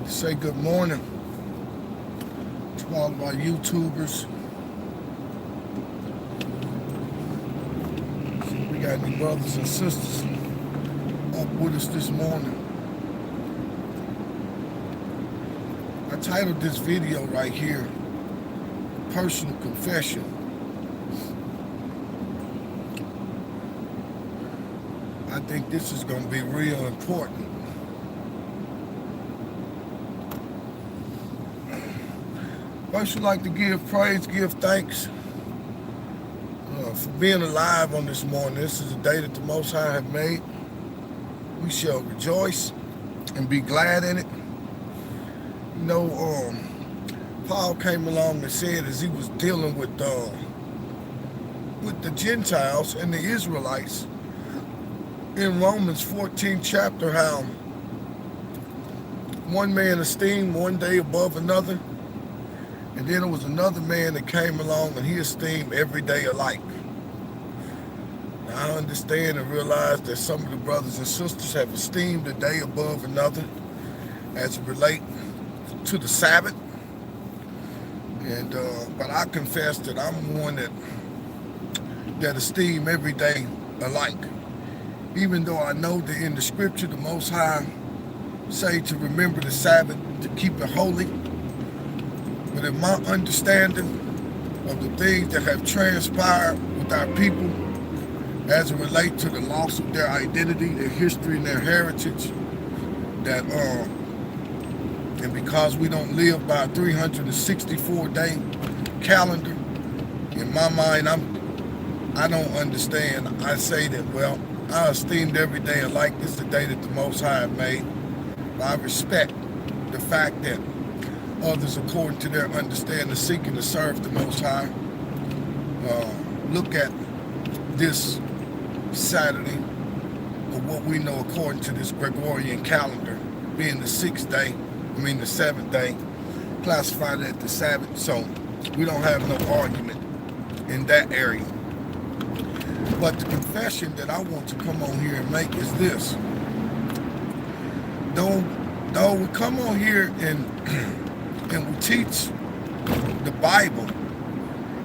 to say good morning to all of our YouTubers. See if we got any brothers and sisters up with us this morning. I titled this video right here, Personal Confession. I think this is going to be real important. First, we'd like to give praise, give thanks for being alive on this morning. This is a day that the Most High have made. We shall rejoice and be glad in it. You know, Paul came along and said as he was dealing with the Gentiles and the Israelites in Romans 14 chapter, how one man esteemed one day above another, and then there was another man that came along and he esteemed every day alike. Now, I understand and realize that some of the brothers and sisters have esteemed a day above another as it relates to the Sabbath. And but I confess that I'm one that esteem every day alike. Even though I know that in the scripture the Most High say to remember the Sabbath, to keep it holy. But in my understanding of the things that have transpired with our people as it relates to the loss of their identity, their history, and their heritage, that and because we don't live by a 364-day calendar, in my mind, I don't understand. I say that, well, I esteemed every day alike. This is the day that the Most High made. I respect the fact that others, according to their understanding, seeking to serve the Most High, look at this Saturday, or what we know according to this Gregorian calendar, being the seventh day, classified as the Sabbath. So we don't have no argument in that area. But the confession that I want to come on here and make is this. Though we come on here and we teach the Bible,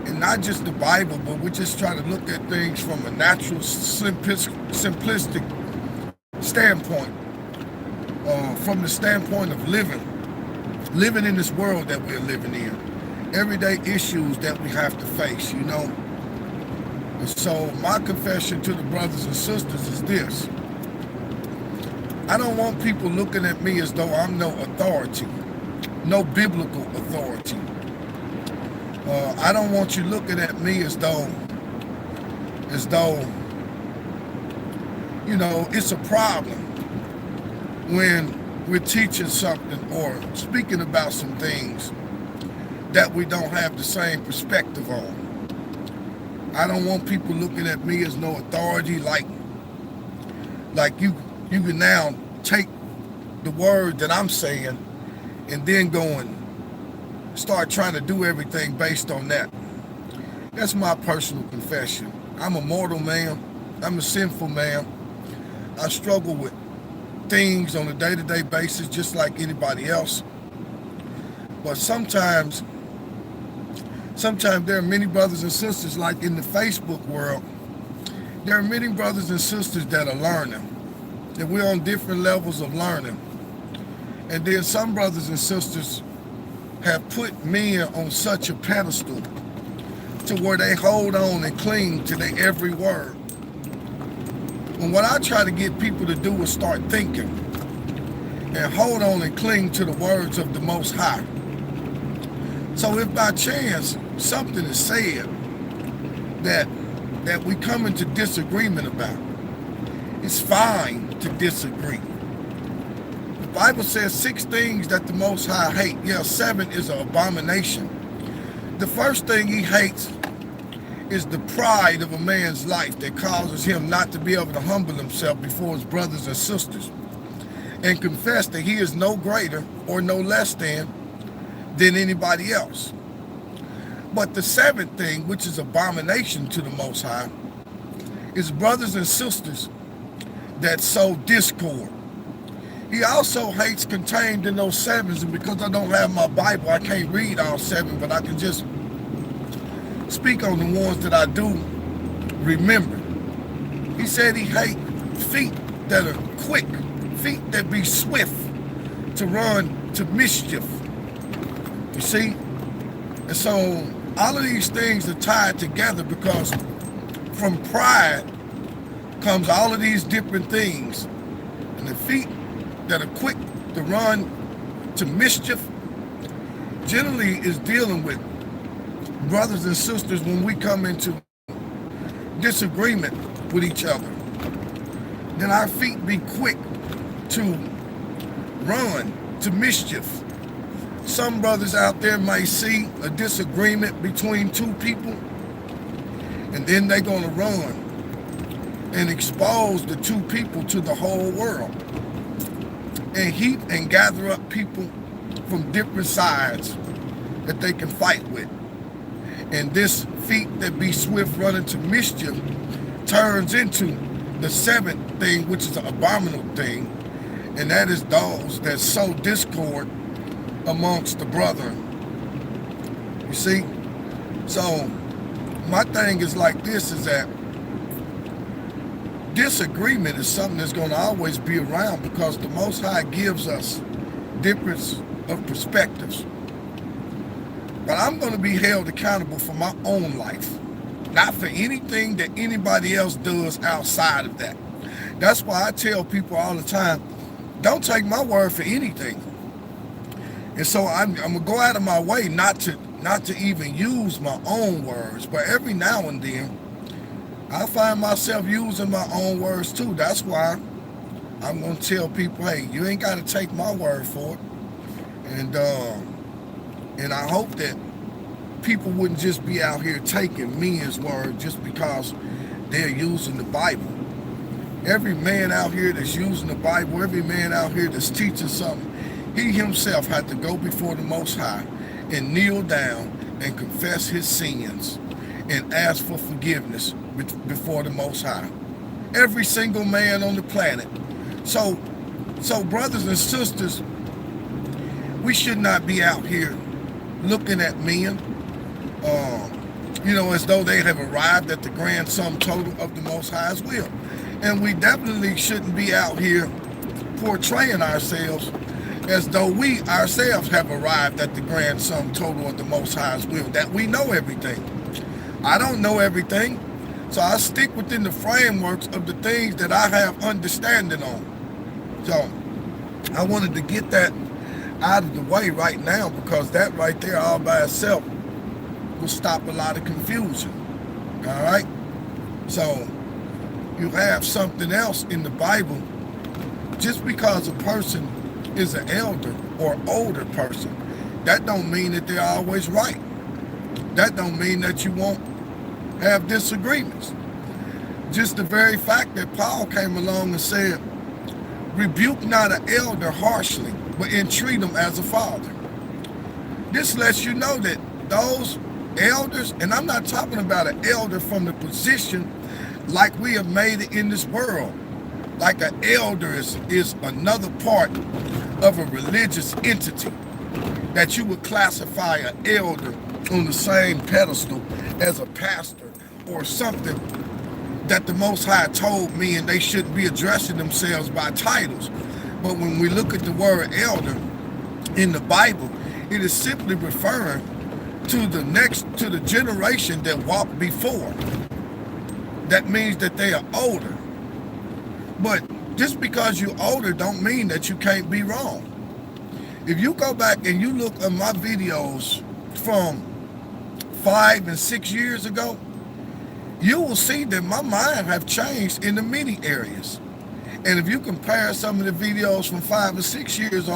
and not just the Bible, but we just try to look at things from a natural, simplistic standpoint, from the standpoint of living in this world that we're living in, everyday issues that we have to face, you know. And so my confession to the brothers and sisters is this. I don't want people looking at me as though I'm no authority, no biblical authority. I don't want you looking at me as though, you know, it's a problem when we're teaching something or speaking about some things that we don't have the same perspective on. I don't want people looking at me as no authority, like you can now take the word that I'm saying and then go and start trying to do everything based on that. That's my personal confession. I'm a mortal man. I'm a sinful man. I struggle with things on a day-to-day basis just like anybody else. But sometimes there are many brothers and sisters, like in the Facebook world, there are many brothers and sisters that are learning, that we're on different levels of learning. And then some brothers and sisters have put men on such a pedestal to where they hold on and cling to their every word. And what I try to get people to do is start thinking and hold on and cling to the words of the Most High. So if by chance something is said that we come into disagreement about, it's fine to disagree. The Bible says 6 things that the Most High hate. Yeah, 7 is an abomination. The first thing he hates is the pride of a man's life that causes him not to be able to humble himself before his brothers and sisters and confess that he is no greater or no less than anybody else. But the 7th thing, which is abomination to the Most High, is brothers and sisters that sow discord He also hates contained in those sevens, and because I don't have my Bible, I can't read all seven, but I can just speak on the ones that I do remember. He said he hates feet that are quick, feet that be swift to run to mischief. You see? And so all of these things are tied together because from pride comes all of these different things. And the feet that are quick to run to mischief generally is dealing with brothers and sisters when we come into disagreement with each other. Then our feet be quick to run to mischief. Some brothers out there may see a disagreement between two people, and then they're going to run and expose the two people to the whole world and heap and gather up people from different sides that they can fight with. And this feet that be swift running to mischief turns into the seventh thing, which is an abominable thing, and that is those that sow discord amongst the brethren. You see? So my thing is like this, is that disagreement is something that's going to always be around because the Most High gives us difference of perspectives. But I'm going to be held accountable for my own life, not for anything that anybody else does outside of that. That's why I tell people all the time, don't take my word for anything. And so I'm going to go out of my way not to even use my own words. But every now and then, I find myself using my own words too. That's why I'm going to tell people, hey, you ain't got to take my word for it. And I hope that people wouldn't just be out here taking men's word just because they're using the Bible. Every man out here that's using the Bible, every man out here that's teaching something, he himself had to go before the Most High and kneel down and confess his sins and ask for forgiveness before the Most High. Every single man on the planet. So brothers and sisters, we should not be out here looking at men, as though they have arrived at the grand sum total of the Most High's will. And we definitely shouldn't be out here portraying ourselves as though we ourselves have arrived at the grand sum total of the Most High's will, that we know everything. I don't know everything, so I stick within the frameworks of the things that I have understanding on. So I wanted to get that out of the way right now, because that right there all by itself will stop a lot of confusion. All right? So you have something else in the Bible. Just because a person is an elder or older person, that don't mean that they're always right. That don't mean that you won't have disagreements. Just the very fact that Paul came along and said, rebuke not an elder harshly, but entreat him as a father. This lets you know that those elders, and I'm not talking about an elder from the position like we have made it in this world. Like an elder is another part of a religious entity that you would classify an elder on the same pedestal as a pastor or something that the Most High told me, and they shouldn't be addressing themselves by titles. But when we look at the word elder in the Bible, it is simply referring to the generation that walked before. That means that they are older. But just because you're older don't mean that you can't be wrong. If you go back and you look at my videos from 5 and 6 years ago, you will see that my mind have changed in the many areas. And if you compare some of the videos from 5 or 6 years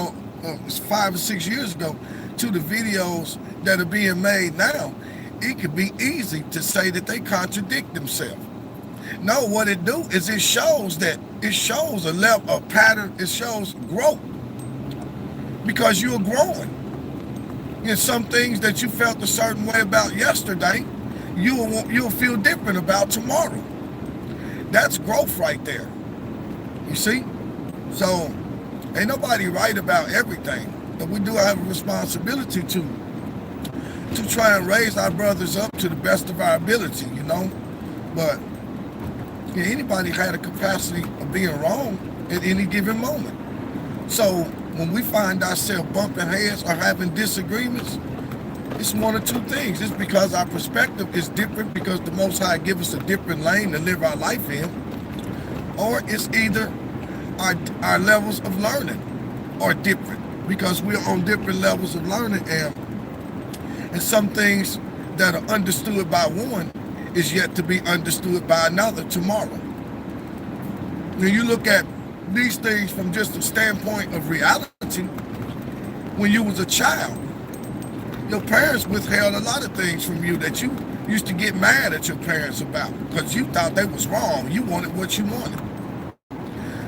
ago to the videos that are being made now, it could be easy to say that they contradict themselves. No, what it do is it shows a level of pattern, it shows growth. Because you're growing. In some things that you felt a certain way about yesterday, you'll feel different about tomorrow. That's growth right there. You see? So Ain't nobody right about everything, but we do have a responsibility to try and raise our brothers up to the best of our ability, you know. But yeah, anybody had a capacity of being wrong at any given moment. So when we find ourselves bumping heads or having disagreements, it's one of two things. It's because our perspective is different because the Most High give us a different lane to live our life in, or it's either our levels of learning are different because we're on different levels of learning, and some things that are understood by one is yet to be understood by another tomorrow. When you look at these things from just a standpoint of reality, when you was a child, your parents withheld a lot of things from you that you used to get mad at your parents about because you thought they was wrong. You wanted what you wanted.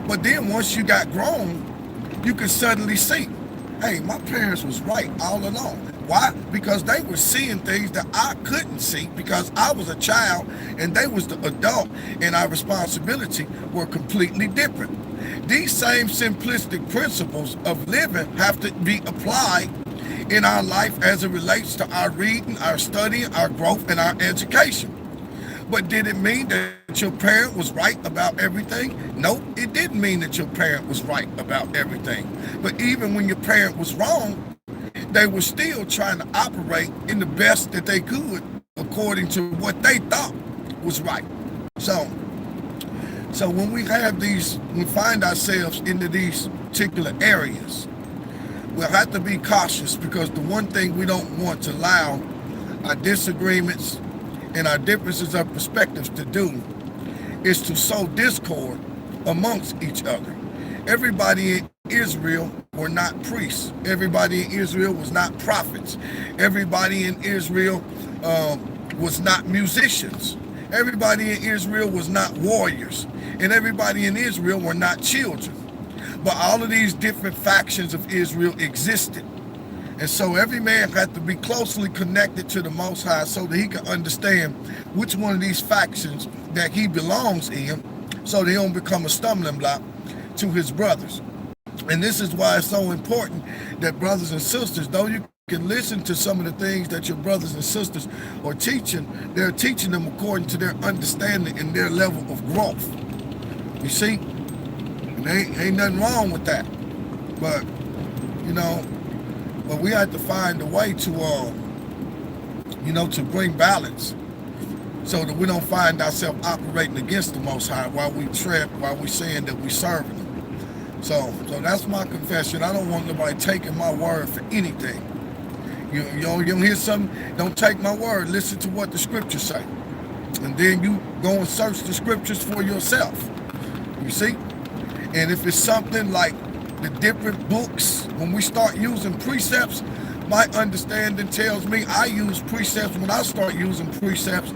But then once you got grown, you could suddenly see, hey, my parents was right all along. Why? Because they were seeing things that I couldn't see because I was a child and they was the adult, and our responsibility were completely different. These same simplistic principles of living have to be applied in our life as it relates to our reading, our studying, our growth, and our education. But did it mean that your parent was right about everything? Nope, it didn't mean that your parent was right about everything. But even when your parent was wrong, they were still trying to operate in the best that they could according to what they thought was right. So when we find ourselves into these particular areas, we'll have to be cautious because the one thing we don't want to allow our disagreements and our differences of perspectives to do is to sow discord amongst each other. Everybody in Israel were not priests. Everybody in Israel was not prophets. Everybody in Israel was not musicians. Everybody in Israel was not warriors. And everybody in Israel were not children. But all of these different factions of Israel existed. And so every man had to be closely connected to the Most High so that he could understand which one of these factions that he belongs in so that he don't become a stumbling block to his brothers. And this is why it's so important that brothers and sisters, though you can listen to some of the things that your brothers and sisters are teaching, they're teaching them according to their understanding and their level of growth. You see? And ain't nothing wrong with that. But, you know, but we have to find a way to, to bring balance so that we don't find ourselves operating against the Most High while we saying that we serving Him. So that's my confession. I don't want nobody taking my word for anything. You hear something? Don't take my word. Listen to what the scriptures say. And then you go and search the scriptures for yourself. You see? And if it's something like the different books, when we start using precepts, my understanding tells me I use precepts. When I start using precepts,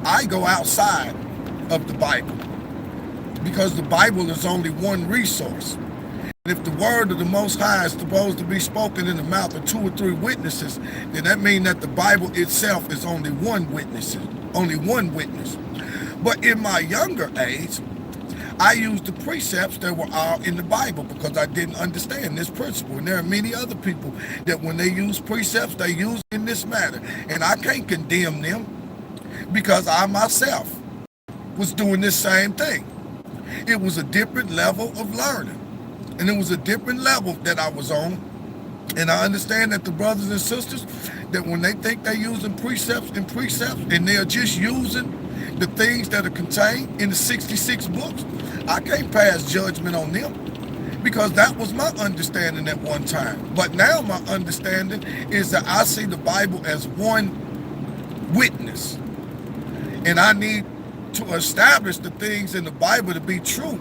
I go outside of the Bible because the Bible is only one resource. And if the word of the Most High is supposed to be spoken in the mouth of 2 or 3 witnesses, then that means that the Bible itself is only one witness. But in my younger age, I used the precepts that were all in the Bible because I didn't understand this principle. And there are many other people that when they use precepts, they use in this manner. And I can't condemn them because I myself was doing this same thing. It was a different level of learning. And it was a different level that I was on. And I understand that the brothers and sisters, that when they think they're using precepts and they're just using the things that are contained in the 66 books, I can't pass judgment on them because that was my understanding at one time. But now my understanding is that I see the Bible as one witness. And I need to establish the things in the Bible to be true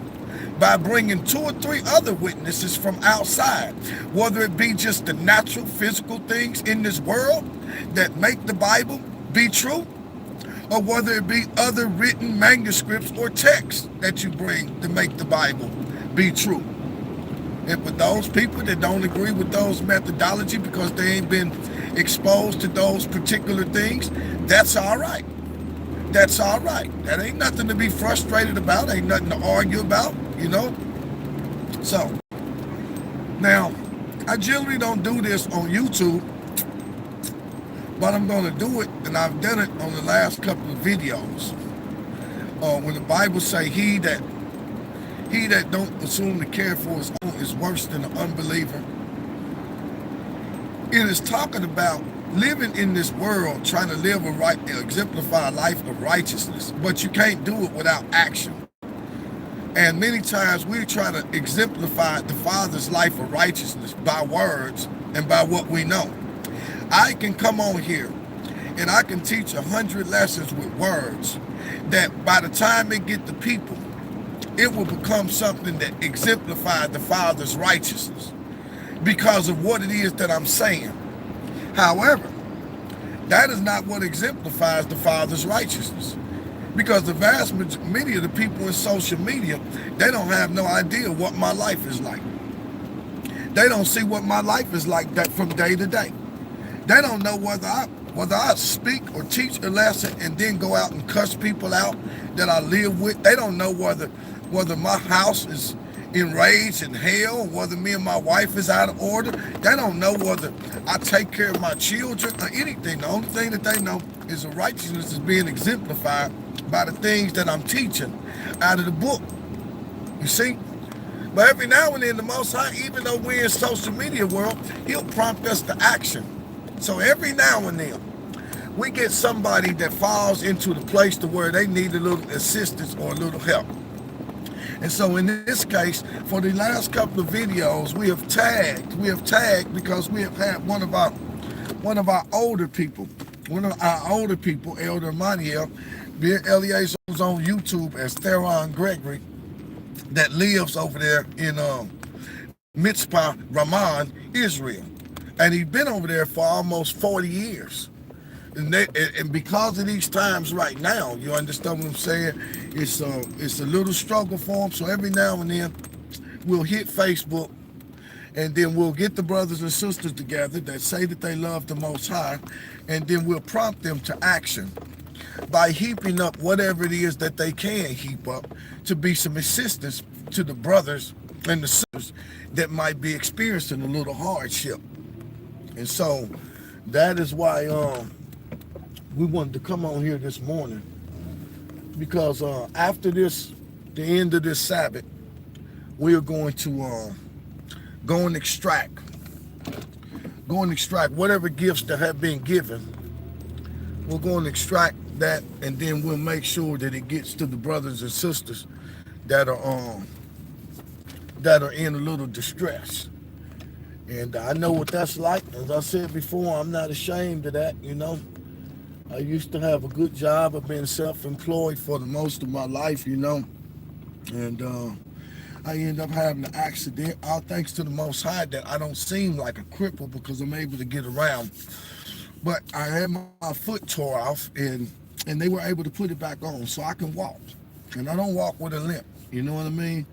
by bringing 2 or 3 other witnesses from outside, whether it be just the natural physical things in this world that make the Bible be true, or whether it be other written manuscripts or texts that you bring to make the Bible be true. And for those people that don't agree with those methodology because they ain't been exposed to those particular things, that's all right. That's all right. That ain't nothing to be frustrated about, ain't nothing to argue about, you know? So, Now, I generally don't do this on YouTube, but I'm going to do it, and I've done it on the last couple of videos. When the Bible say he that don't assume to care for his own is worse than an unbeliever. It is talking about living in this world, trying to live a right, exemplify a life of righteousness, but you can't do it without action. And many times we try to exemplify the Father's life of righteousness by words and by what we know. I can come on here and I can teach 100 lessons with words that by the time it get to people, it will become something that exemplifies the Father's righteousness because of what it is that I'm saying. However, that is not what exemplifies the Father's righteousness. Because the vast majority of the people in social media, they don't have no idea what my life is like. They don't see what my life is like that from day to day. They don't know whether I speak or teach a lesson and then go out and cuss people out that I live with. They don't know whether my house is enraged in hell, or whether me and my wife is out of order. They don't know whether I take care of my children or anything. The only thing that they know is the righteousness is being exemplified by the things that I'm teaching out of the book. You see? But every now and then, the Most High, even though we're in social media world, He'll prompt us to action. So every now and then, we get somebody that falls into the place to where they need a little assistance or a little help. And so in this case, for the last couple of videos, we have tagged because we have had one of our older people, Elder Maniel, Eliezer, was on YouTube as Theron Gregory, that lives over there in Mitzpah, Raman, Israel. And he's been over there for almost 40 years. And because of these times right now, you understand what I'm saying? It's a little struggle for him. So every now and then, we'll hit Facebook, and then we'll get the brothers and sisters together that say that they love the Most High, and then we'll prompt them to action by heaping up whatever it is that they can heap up to be some assistance to the brothers and the sisters that might be experiencing a little hardship. And so that is why we wanted to come on here this morning, because after the end of this Sabbath, we are going to go and extract whatever gifts that have been given. We're going to extract that, and then we'll make sure that it gets to the brothers and sisters that are in a little distress. And I know what that's like. As I said before, I'm not ashamed of that, you know. I used to have a good job. I've been self-employed for the most of my life, you know. And I end up having an accident. All thanks to the Most High that I don't seem like a cripple because I'm able to get around. But I had my foot tore off, and they were able to put it back on so I can walk. And I don't walk with a limp, you know what I mean?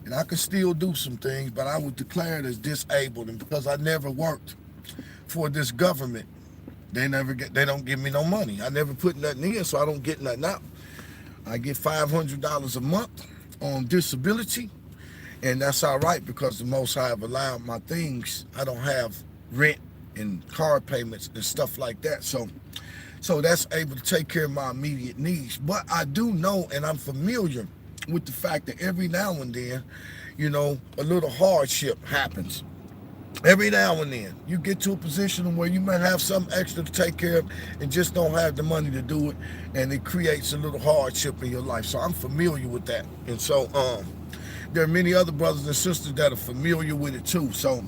And I can still do some things, but I was declared as disabled. And because I never worked for this government, they don't give me no money. I never put nothing in, so I don't get nothing out. I get $500 a month on disability, and that's all right because the Most High have allowed my things. I don't have rent and car payments and stuff like that. So that's able to take care of my immediate needs. But I do know, and I'm familiar with the fact that every now and then, you know, a little hardship happens. Every now and then, you get to a position where you might have something extra to take care of and just don't have the money to do it, and it creates a little hardship in your life. So I'm familiar with that. And so there are many other brothers and sisters that are familiar with it too. So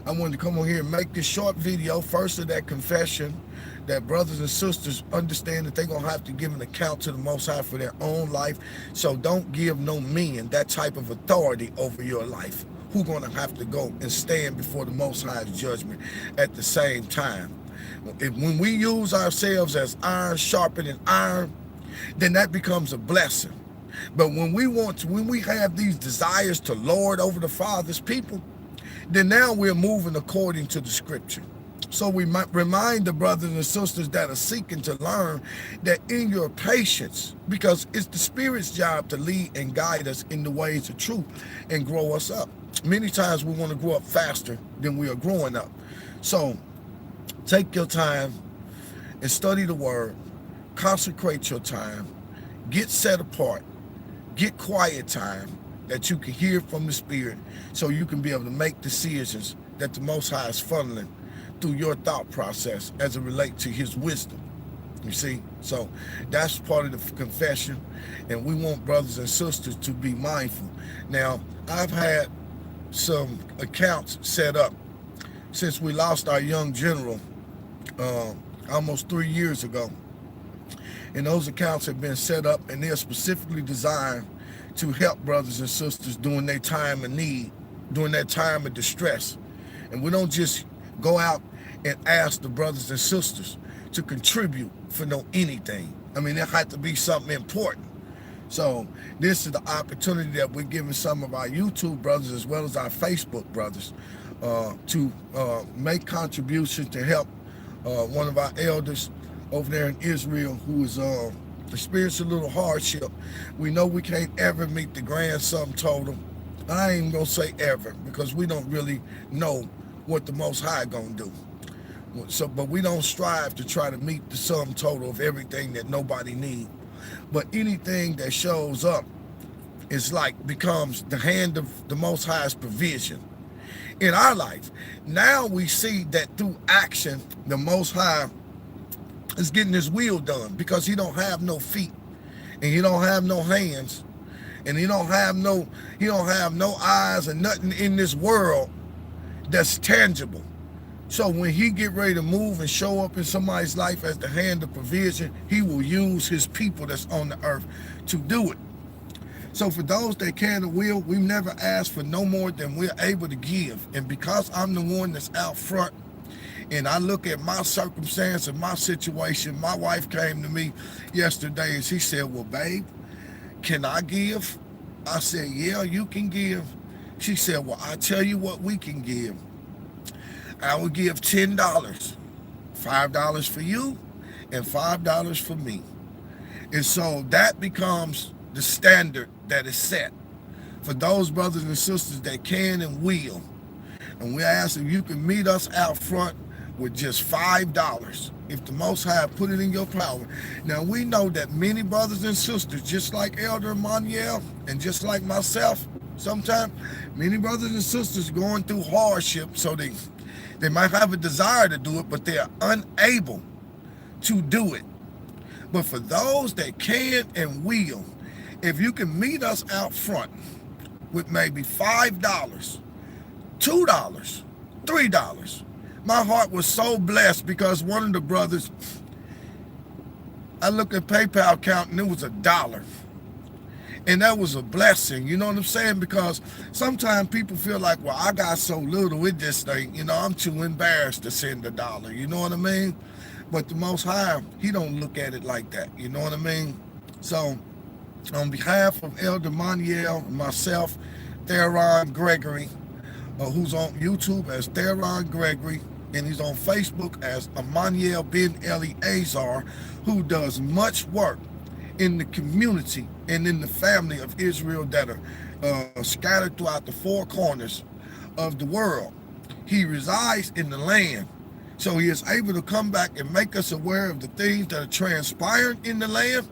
I wanted to come on here and make this short video, first of that confession, that brothers and sisters understand that they're going to have to give an account to the Most High for their own life. So don't give no men that type of authority over your life, who's going to have to go and stand before the Most High's judgment at the same time. When we use ourselves as iron sharpening iron, then that becomes a blessing. But when we have these desires to lord over the Father's people, then now we're moving according to the scripture. So we might remind the brothers and sisters that are seeking to learn that in your patience, because it's the Spirit's job to lead and guide us in the ways of truth and grow us up. Many times we want to grow up faster than we are growing up. So take your time and study the word, consecrate your time, get set apart, get quiet time that you can hear from the Spirit so you can be able to make decisions that the Most High is funneling through your thought process as it relates to his wisdom. You see? So that's part of the confession, and we want brothers and sisters to be mindful. Now, I've had some accounts set up since we lost our young general almost 3 years ago. And those accounts have been set up, and they're specifically designed to help brothers and sisters during their time of need, during their time of distress. And we don't just go out and ask the brothers and sisters to contribute for no anything. I mean, there had to be something important. So this is the opportunity that we're giving some of our YouTube brothers as well as our Facebook brothers to make contributions to help one of our elders over there in Israel who is experiencing a little hardship. We know we can't ever meet the grand sum total. I ain't gonna say ever, because we don't really know what the Most High gonna do. So, but we don't strive to try to meet the sum total of everything that nobody needs. But anything that shows up is like becomes the hand of the Most High's provision in our life. Now we see that through action, the Most High is getting his will done, because he don't have no feet and he don't have no hands and he don't have no eyes and nothing in this world that's tangible. So when he get ready to move and show up in somebody's life as the hand of provision, he will use his people that's on the earth to do it. So for those that can and will, we've never asked for no more than we're able to give. And because I'm the one that's out front, and I look at my circumstance and my situation, my wife came to me yesterday and she said, well, babe, can I give? I said, yeah, you can give. She said, well, I tell you what we can give. I will give $10, $5 for you and $5 for me. And so that becomes the standard that is set for those brothers and sisters that can and will. And we ask if you can meet us out front with just $5, if the Most High put it in your power. Now we know that many brothers and sisters, just like Elder Emmanuel and just like myself, sometimes many brothers and sisters going through hardship, so they might have a desire to do it, but they are unable to do it. But for those that can and will, if you can meet us out front with maybe $5, $2, $3. My heart was so blessed because one of the brothers, I looked at PayPal account and it was $1. And that was a blessing, you know what I'm saying? Because sometimes people feel like, well, I got so little with this thing, I'm too embarrassed to send $1, you know what I mean? But the Most High, he don't look at it like that, you know what I mean? So on behalf of Elder Manuel and myself, Theron Gregory, who's on YouTube as Theron Gregory, and he's on Facebook as Emmanuel Ben Eleazar, who does much work in the community and in the family of Israel that are scattered throughout the four corners of the world. He resides in the land, so he is able to come back and make us aware of the things that are transpiring in the land,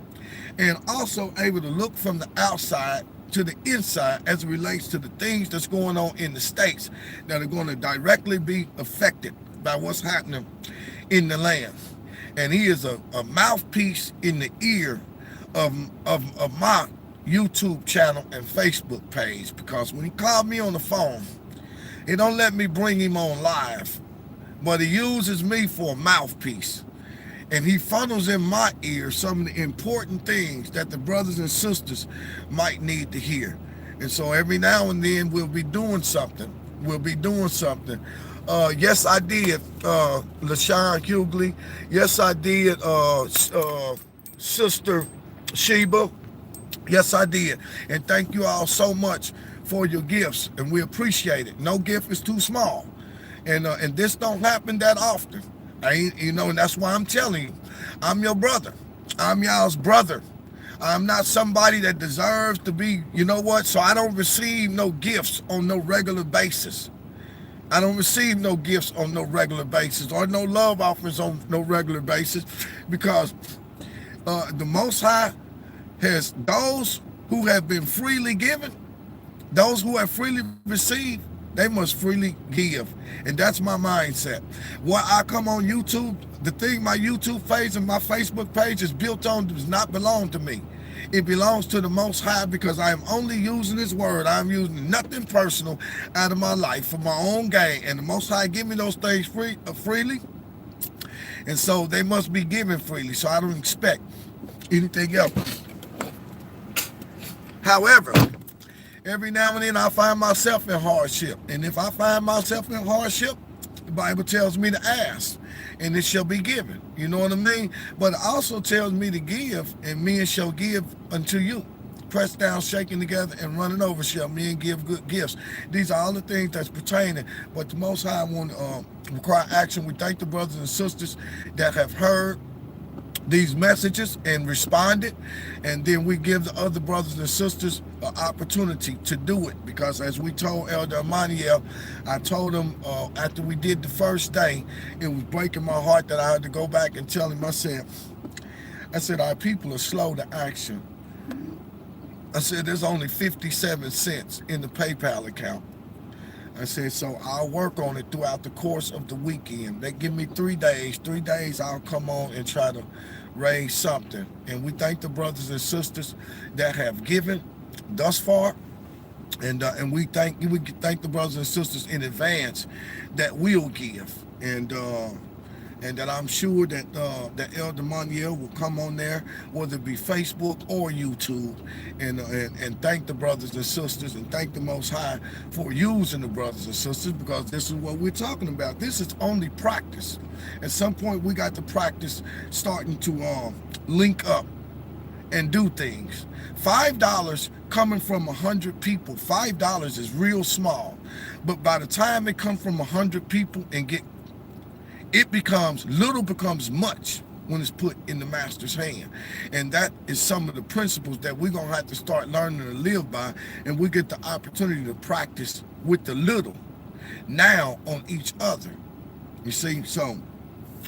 and also able to look from the outside to the inside as it relates to the things that's going on in the states that are going to directly be affected by what's happening in the land. And he is a mouthpiece in the ear of my YouTube channel and Facebook page, because when he called me on the phone, he don't let me bring him on live, but he uses me for a mouthpiece. And he funnels in my ear some of the important things that the brothers and sisters might need to hear. And so every now and then we'll be doing something. Yes, I did, LaShawn Hughley. Yes, I did, Sister Sheba. Yes, I did. And thank you all so much for your gifts, and we appreciate it. No gift is too small. And this don't happen that often. And that's why I'm telling you, I'm your brother. I'm y'all's brother. I'm not somebody that deserves to be, you know what? So I don't receive no gifts on no regular basis. I don't receive no gifts on no regular basis or no love offerings on no regular basis because the Most High has those who have been freely given, those who have freely received, they must freely give. And that's my mindset. What I come on YouTube, the thing my YouTube page and my Facebook page is built on does not belong to me. It belongs to the Most High because I am only using His word. I'm using nothing personal out of my life for my own gain. And the Most High give me those things freely. And so they must be given freely. So I don't expect anything else. However, every now and then I find myself in hardship. And if I find myself in hardship, the Bible tells me to ask, and it shall be given. You know what I mean? But it also tells me to give, and men shall give unto you. Pressed down, shaken together, and running over shall men give good gifts. These are all the things that's pertaining. But the Most High want to require action. We thank the brothers and sisters that have heard these messages and responded, and then we give the other brothers and sisters an opportunity to do it, because as we told Elder Emmanuel, I told him after we did the first day, it was breaking my heart that I had to go back and tell him. I said our people are slow to action. I said there's only 57 cents in the PayPal account. I said, so I'll work on it throughout the course of the weekend. They give me 3 days. 3 days I'll come on and try to raise something. And we thank the brothers and sisters that have given thus far. And we thank the brothers and sisters in advance that will give. And that I'm sure that Elder Manuel will come on there, whether it be Facebook or YouTube, and thank the brothers and sisters and thank the Most High for using the brothers and sisters, because this is what we're talking about. This is only practice. At some point, we got to practice starting to link up and do things. $5 coming from 100 people, $5 is real small. But by the time it comes from 100 people and little becomes much when it's put in the master's hand. And that is some of the principles that we're going to have to start learning to live by, and we get the opportunity to practice with the little now on each other. You see, so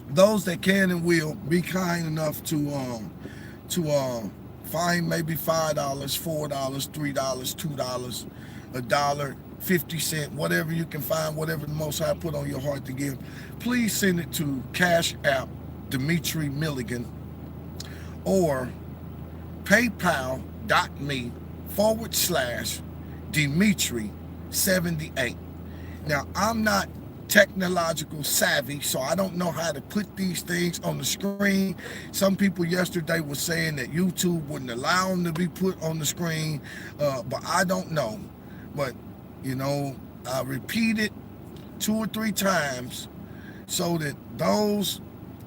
those that can and will be kind enough to find maybe $5, $4, $3, $2, $1, 50 cents, whatever you can find, whatever the Most High put on your heart to give, please send it to Cash App Dimitri Milligan or paypal.me/Dimitri78. Now, I'm not technological savvy, so I don't know how to put these things on the screen. Some people yesterday were saying that YouTube wouldn't allow them to be put on the screen, but I don't know. But I repeat it 2 or 3 times so that those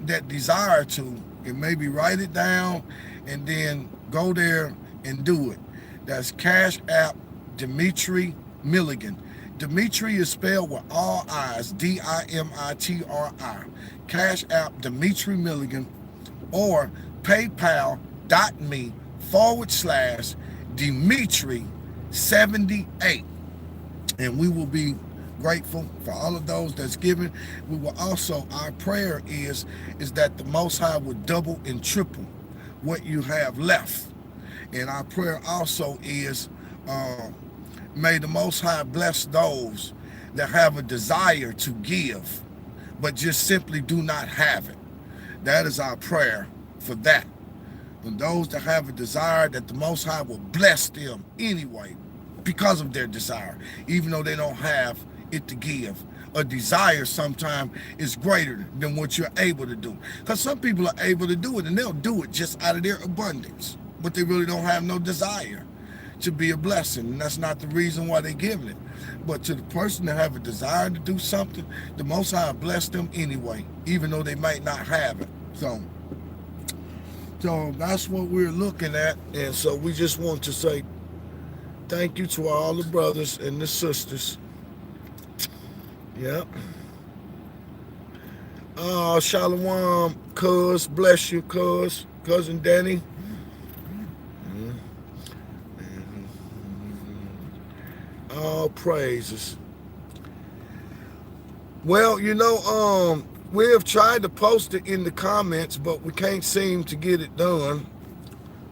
that desire to can maybe write it down and then go there and do it. That's Cash App Dimitri Milligan. Dimitri is spelled with all I's, Dimitri. Cash App Dimitri Milligan or paypal.me/Dimitri78. And we will be grateful for all of those that's given. We will also, our prayer is that the Most High would double and triple what you have left. And our prayer also is, may the Most High bless those that have a desire to give, but just simply do not have it. That is our prayer for that. And those that have a desire, that the Most High will bless them anyway, because of their desire, even though they don't have it to give. A desire sometimes is greater than what you're able to do. Because some people are able to do it, and they'll do it just out of their abundance, but they really don't have no desire to be a blessing, and that's not the reason why they're giving it. But to the person that have a desire to do something, the Most High bless them anyway, even though they might not have it. So that's what we're looking at, and so we just want to say thank you to all the brothers and the sisters. Yep. Shalom, cuz. Bless you, cuz. Cousin Danny. All praises. Well, we have tried to post it in the comments, but we can't seem to get it done.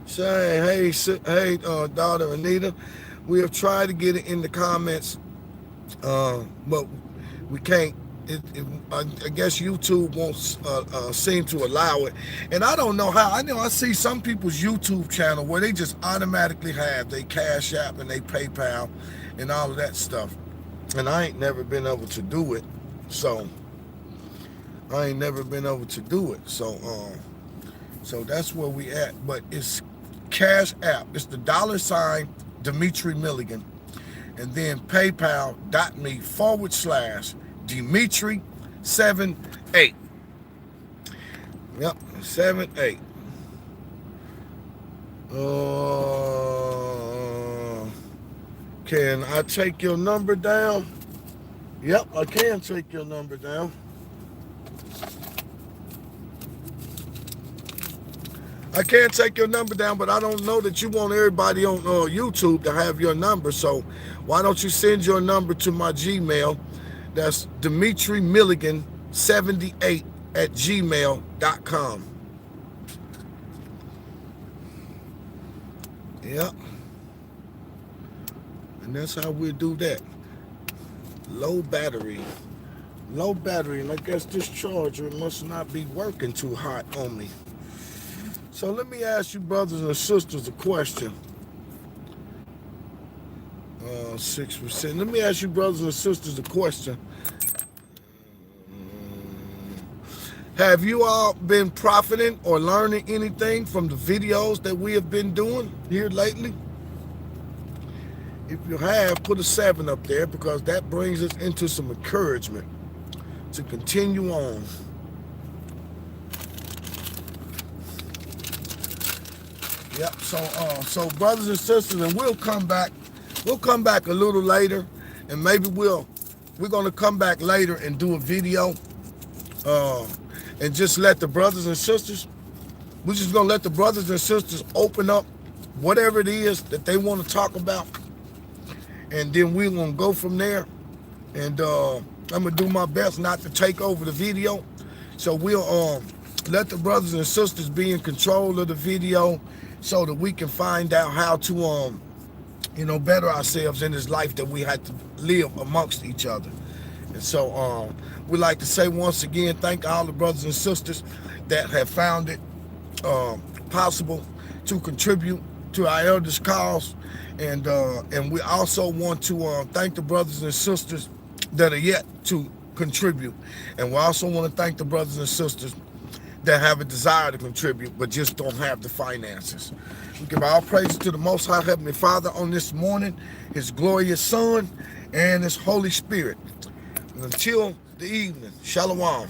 Say, hey, daughter Anita, we have tried to get it in the comments, but we can't. I guess YouTube won't seem to allow it, and I don't know how. I see some people's YouTube channel where they just automatically have they Cash App and they PayPal and all of that stuff, and I ain't never been able to do it. So so that's where we at. But it's Cash App. It's the $ Dimitri Milligan, and then PayPal.me/Dimitri78. Yep, 78. Can I take your number down? Yep, I can take your number down. I can't take your number down, but I don't know that you want everybody on YouTube to have your number. So why don't you send your number to my Gmail? That's DimitriMilligan78@gmail.com. Yep. And that's how we do that. Low battery, and I guess this charger must not be working too hot on me. So let me ask you brothers and sisters a question. 6%. Let me ask you brothers and sisters a question. Have you all been profiting or learning anything from the videos that we have been doing here lately? If you have, put a 7 up there, because that brings us into some encouragement to continue on. Yep. So brothers and sisters, and we'll come back a little later, and maybe we're gonna come back later and do a video, and just let the brothers and sisters. We're just gonna let the brothers and sisters open up whatever it is that they want to talk about, and then we're gonna go from there. And I'm gonna do my best not to take over the video, so we'll let the brothers and sisters be in control of the video, so that we can find out how to better ourselves in this life that we had to live amongst each other. And so we'd like to say once again, thank all the brothers and sisters that have found it possible to contribute to our elders' cause, and we also want to thank the brothers and sisters that are yet to contribute, and we also want to thank the brothers and sisters that have a desire to contribute but just don't have the finances. We give all praise to the Most High Heavenly Father on this morning, His glorious Son, and His Holy Spirit. And until the evening, Shalom.